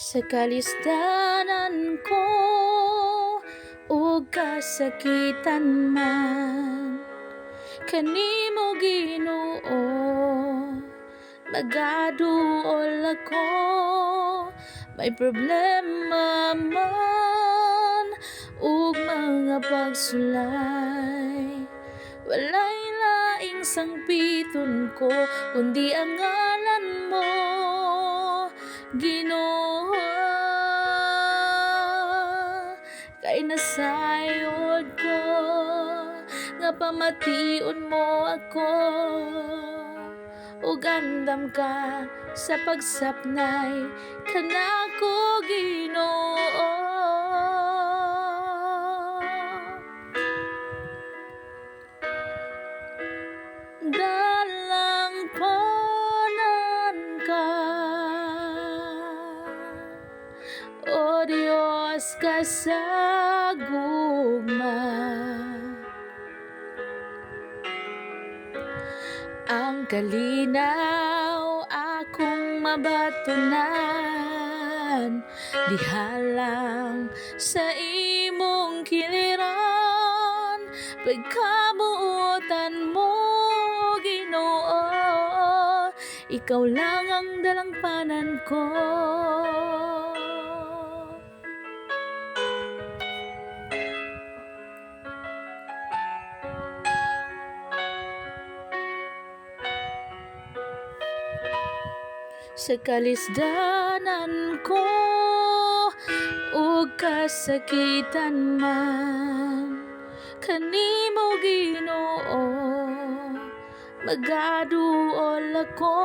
Sa kalisdanan ko ug kasakitan man, kanimo Ginoo magaduol ako. May problema man ug mga pagsulay, walay laing sangpiton ko kundi ang ngalan mo, Ginoo. Kay nasayod ko nga pamation mo ako, ug andam ka sa pagsapnay kanako, Ginoo. Dalang panan ka, o Diyos kasagugma. Ang kalinaw akong mabatunan, dihalang sa imong kiliran, pagkabuotan mo, Ginoo. Ikaw lang ang dalangpanan ko. Sa kalisdanan ko ug kasakitan man, kanimo Ginoo magaduol ako.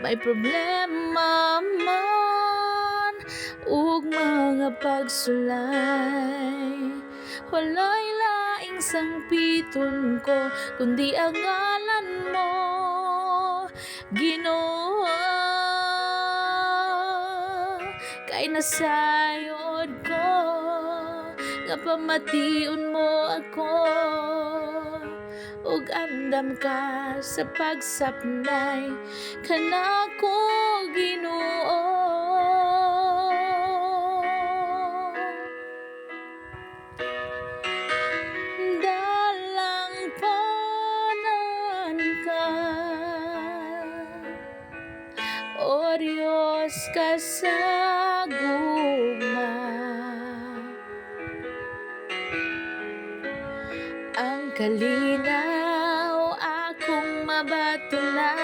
May problema man ug mga pagsulay, walay laing sangpiton ko kundi ang ngalan mo, Ginoo. Kay nasayod ko nga pamation mo ako, ug andam ka sa pagsapnay kanako, Ginoo. Dalang panan ka, o Diyos kasagugma. Ang kalinaw akong mabatulan,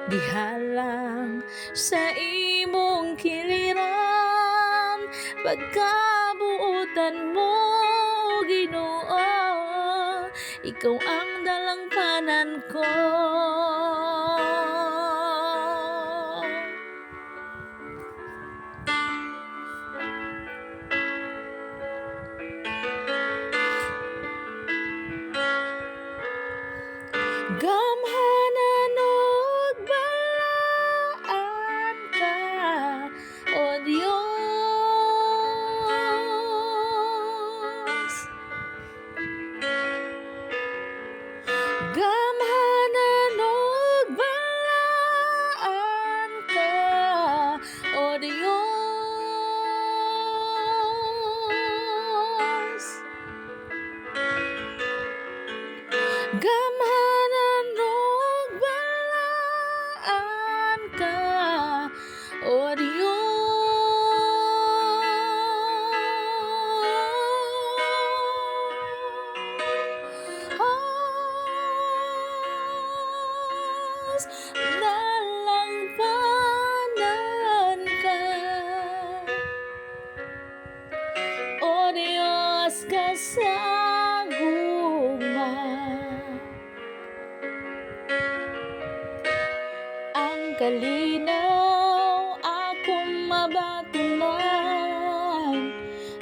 dihalang sa imong kiliran, pagkabuutan mo, Ginoo. Ikaw ang dalangpanan ko. Gamhanan ug balaan ka, o Diyos. Gamhanan ug balaan ka, o Diyos. Gamhanan ug balaan ka, o Diyos. Dalangpanan ka, o Diyos kasagugma. Ang kalinaw akong mabatunan,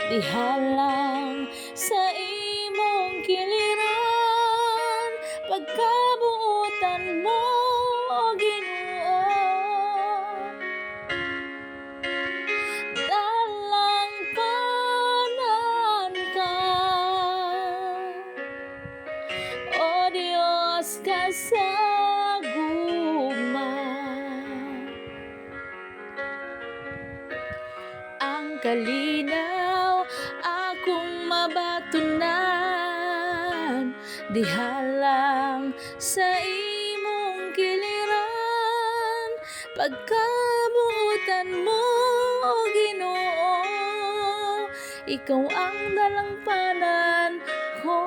dihalang sa imong kiliran, pagkabuutan mo, Ginoo. Dalang panan ka, o Diyos kasagugma. kalinaw akong mabatunan, diha lang sa imong giliran, pagkabuutan mo, Ginoo, ikaw ang dalampanan ko.